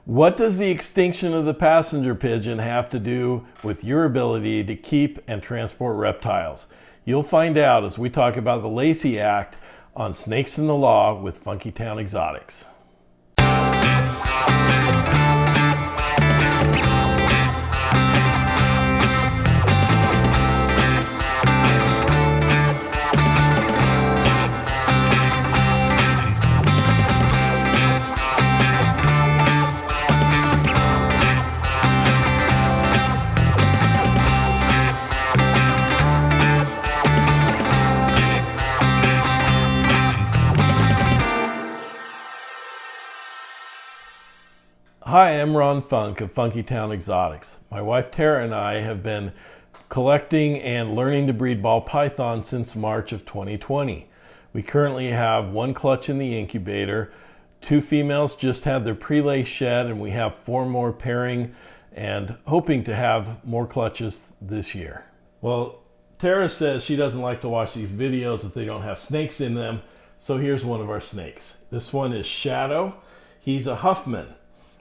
What does the extinction of the passenger pigeon have to do with your ability to keep and transport reptiles? You'll find out as we talk about the Lacey Act on Snakes in the Law with Funkytown Exotics. Hi, I'm Ron Funk of Funkytown Exotics. My wife Tara and I have been collecting and learning to breed ball pythons since March of 2020. We currently have one clutch in the incubator. 2 females just had their prelay shed, and we have 4 more pairing and hoping to have more clutches this year. Well, Tara says she doesn't like to watch these videos if they don't have snakes in them, so here's one of our snakes. This one is Shadow. He's a Huffman,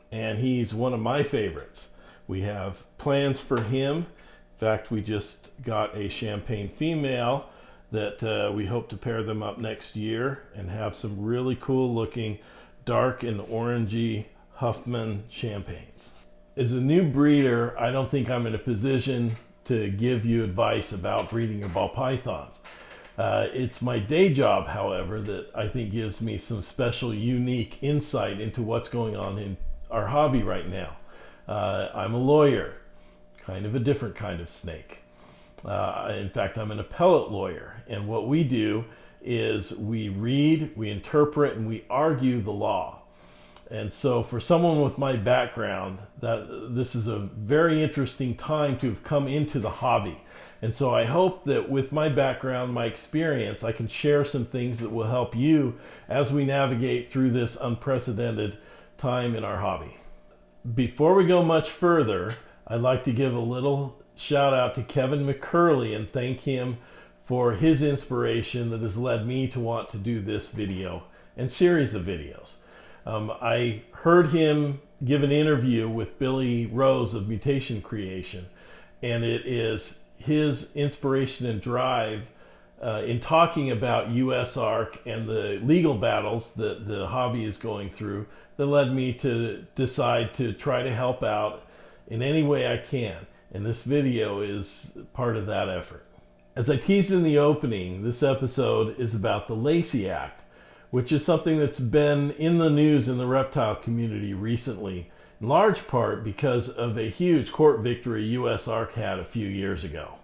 and he's one of my favorites. We have plans for him. In fact, we just got a champagne female that we hope to pair them up next year and have some really cool looking dark and orangey Huffman champagnes. As a new breeder, I don't think I'm in a position to give you advice about breeding your ball pythons. It's my day job, however, that I think gives me some special, unique insight into what's going on in our hobby right now. I'm a lawyer, kind of a different kind of snake. In fact, I'm an appellate lawyer, and what we do is we read, we interpret, and we argue the law. And so for someone with my background, this is a very interesting time to have come into the hobby. And so I hope that with my background, my experience, I can share some things that will help you as we navigate through this unprecedented time in our hobby. Before we go much further, I'd like to give a little shout out to Kevin McCurley and thank him for his inspiration that has led me to want to do this video and series of videos. I heard him give an interview with Billy Rose of Mutation Creation, and it is his inspiration and drive in talking about USARK and the legal battles that the hobby is going through that led me to decide to try to help out in any way I can. And this video is part of that effort. As I teased in the opening, this episode is about the Lacey Act, which is something that's been in the news in the reptile community recently, in large part because of a huge court victory USARK had a few years ago.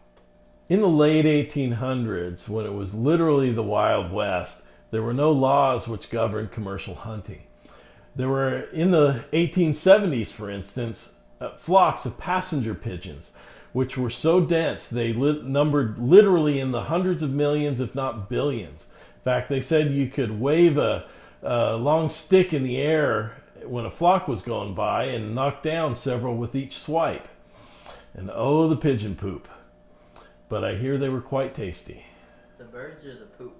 In the late 1800s, when it was literally the Wild West, there were no laws which governed commercial hunting. There were, in the 1870s, for instance, flocks of passenger pigeons, which were so dense they numbered literally in the hundreds of millions, if not billions. In fact, they said you could wave a long stick in the air when a flock was going by and knock down several with each swipe. And oh, the pigeon poop. But I hear they were quite tasty. The birds or the poop?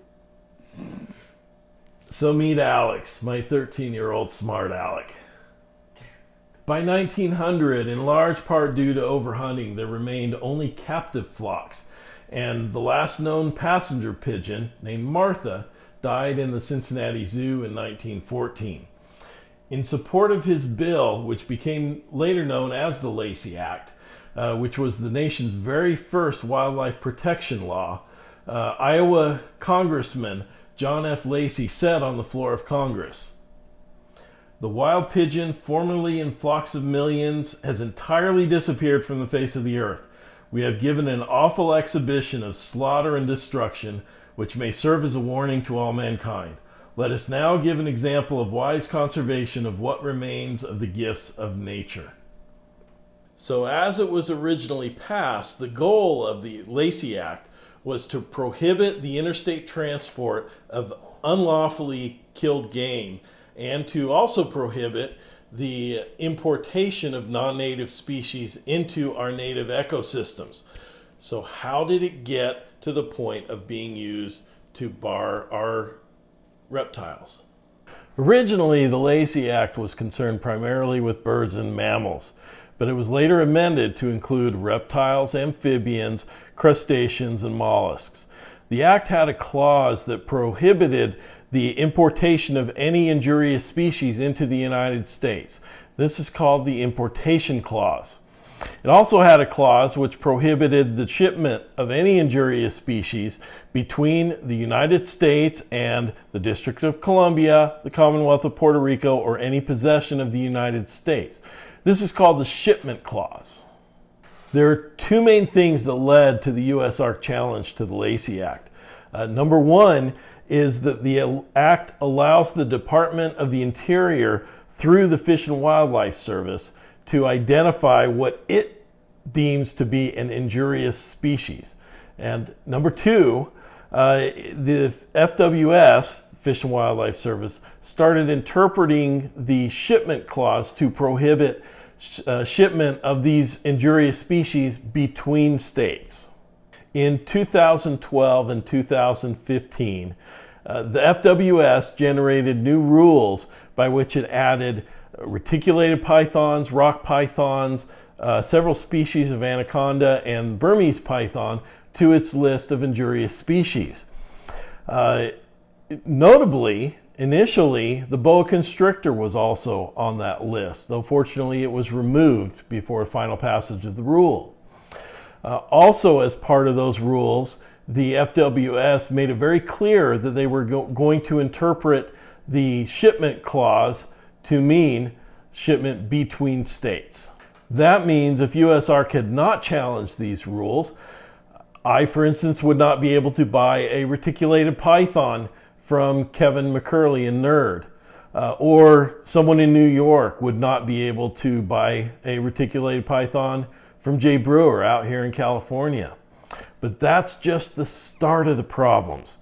So meet Alex, my 13-year-old smart Alec. By 1900, in large part due to overhunting, there remained only captive flocks, and the last known passenger pigeon, named Martha, died in the Cincinnati Zoo in 1914. In support of his bill, which became later known as the Lacey Act, which was the nation's very first wildlife protection law, Iowa Congressman John F. Lacey said on the floor of Congress, "The wild pigeon, formerly in flocks of millions, has entirely disappeared from the face of the earth. We have given an awful exhibition of slaughter and destruction, which may serve as a warning to all mankind. Let us now give an example of wise conservation of what remains of the gifts of nature." So as it was originally passed, the goal of the Lacey Act was to prohibit the interstate transport of unlawfully killed game and to also prohibit the importation of non-native species into our native ecosystems. So how did it get to the point of being used to bar our reptiles? Originally, the Lacey Act was concerned primarily with birds and mammals, but it was later amended to include reptiles, amphibians, crustaceans, and mollusks. The Act had a clause that prohibited the importation of any injurious species into the United States. This is called the Importation Clause. It also had a clause which prohibited the shipment of any injurious species between the United States and the District of Columbia, the Commonwealth of Puerto Rico, or any possession of the United States. This is called the Shipment Clause. There are two main things that led to the U.S. Ark challenge to the Lacey Act. Number one is that the Act allows the Department of the Interior, through the Fish and Wildlife Service, to identify what it deems to be an injurious species. And number two, the FWS, Fish and Wildlife Service, started interpreting the shipment clause to prohibit shipment of these injurious species between states. In 2012 and 2015, the FWS generated new rules by which it added reticulated pythons, rock pythons, several species of anaconda, and Burmese python to its list of injurious species. Notably, initially, the boa constrictor was also on that list, though fortunately it was removed before final passage of the rule. Also, as part of those rules, the FWS made it very clear that they were going to interpret the shipment clause to mean shipment between states. That means if U.S. Ark had not challenged these rules, I, for instance, would not be able to buy a reticulated python from Kevin McCurley in Nerd, or someone in New York would not be able to buy a reticulated python from Jay Brewer out here in California. But that's just the start of the problems.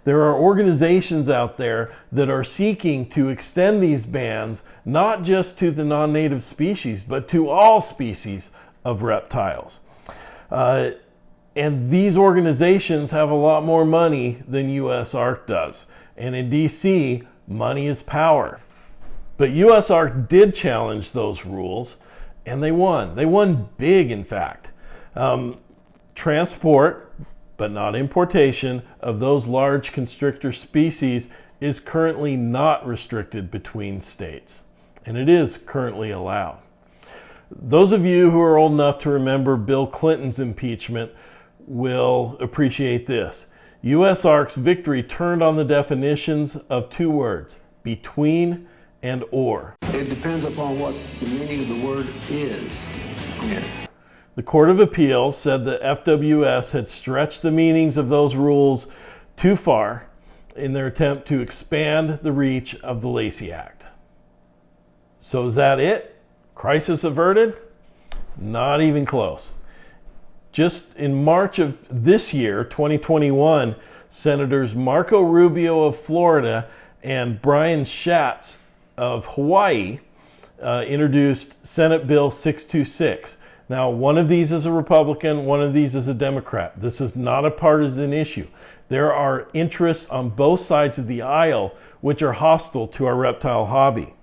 There are organizations out there that are seeking to extend these bans not just to the non-native species, but to all species of reptiles. And these organizations have a lot more money than U.S. Ark does. And in D.C., money is power. But U.S. Ark did challenge those rules, and they won. They won big, in fact. Transport, but not importation, of those large constrictor species is currently not restricted between states, and it is currently allowed. Those of you who are old enough to remember Bill Clinton's impeachment will appreciate this. U.S. Ark's victory turned on the definitions of two words, between and or. It depends upon what the meaning of the word is. Yeah. The Court of Appeals said that FWS had stretched the meanings of those rules too far in their attempt to expand the reach of the Lacey Act. So is that it? Crisis averted? Not even close. Just in March of this year, 2021, Senators Marco Rubio of Florida and Brian Schatz of Hawaii introduced Senate Bill 626. Now, one of these is a Republican, one of these is a Democrat. This is not a partisan issue. There are interests on both sides of the aisle which are hostile to our reptile hobby.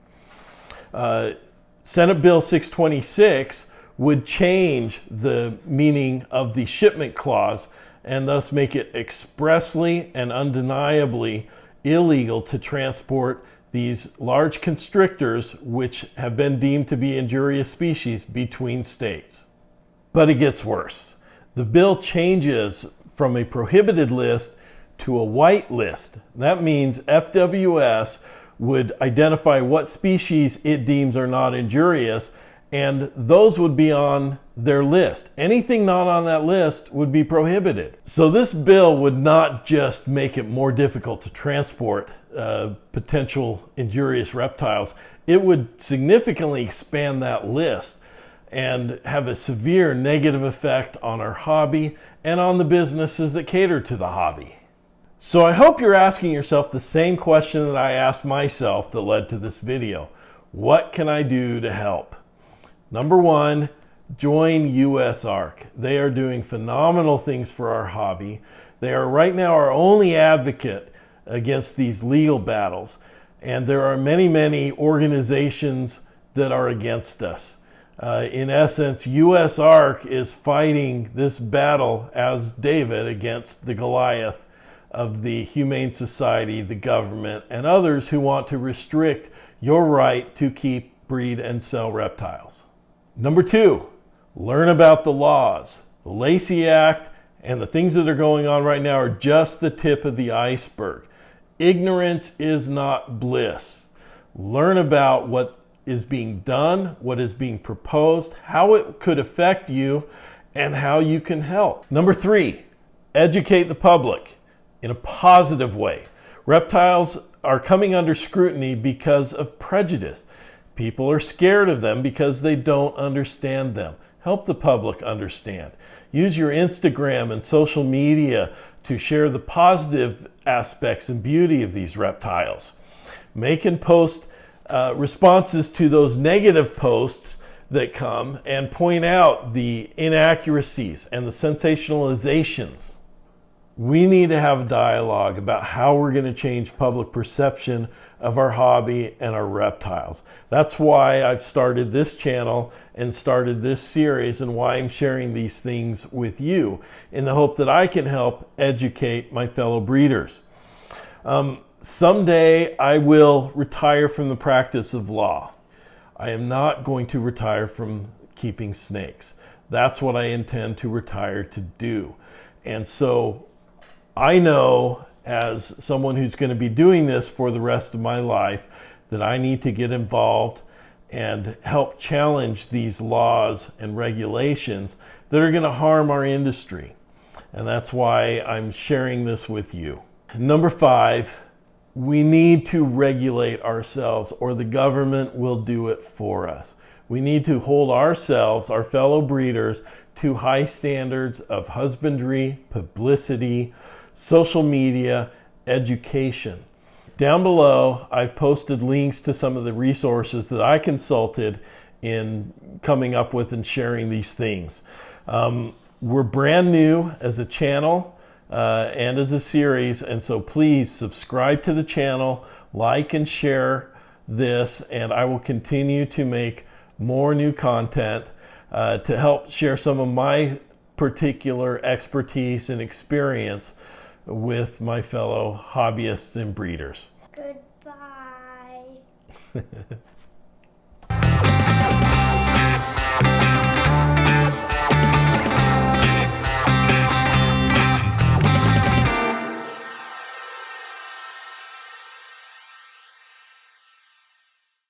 Senate Bill 626 would change the meaning of the shipment clause and thus make it expressly and undeniably illegal to transport these large constrictors, which have been deemed to be injurious species, between states. But it gets worse. The bill changes from a prohibited list to a white list. That means FWS would identify what species it deems are not injurious, and those would be on their list. Anything not on that list would be prohibited. So this bill would not just make it more difficult to transport potential injurious reptiles, it would significantly expand that list and have a severe negative effect on our hobby and on the businesses that cater to the hobby. So I hope you're asking yourself the same question that I asked myself that led to this video. What can I do to help? Number one, join U.S. Ark. They are doing phenomenal things for our hobby. They are right now our only advocate against these legal battles. And there are many, many organizations that are against us. In essence, USARK is fighting this battle as David against the Goliath of the Humane Society, the government, and others who want to restrict your right to keep, breed, and sell reptiles. Number 2, learn about the laws. The Lacey Act and the things that are going on right now are just the tip of the iceberg. Ignorance is not bliss. Learn about what is being done, what is being proposed, how it could affect you, and how you can help. Number 3, educate the public in a positive way. Reptiles are coming under scrutiny because of prejudice. People are scared of them because they don't understand them. Help the public understand. Use your Instagram and social media to share the positive aspects and beauty of these reptiles. Make and post responses to those negative posts that come and point out the inaccuracies and the sensationalizations. We need to have a dialogue about how we're going to change public perception of our hobby and our reptiles. That's why I've started this channel and started this series, and why I'm sharing these things with you, in the hope that I can help educate my fellow breeders. Someday I will retire from the practice of law. I am not going to retire from keeping snakes. That's what I intend to retire to do. And so I know, as someone who's going to be doing this for the rest of my life, that I need to get involved and help challenge these laws and regulations that are going to harm our industry. And that's why I'm sharing this with you. Number 5, we need to regulate ourselves, or the government will do it for us. We need to hold ourselves, our fellow breeders, to high standards of husbandry, publicity, social media, education. Down below, I've posted links to some of the resources that I consulted in coming up with and sharing these things. We're brand new as a channel and as a series, and so please subscribe to the channel, like and share this, and I will continue to make more new content to help share some of my particular expertise and experience with my fellow hobbyists and breeders. Goodbye.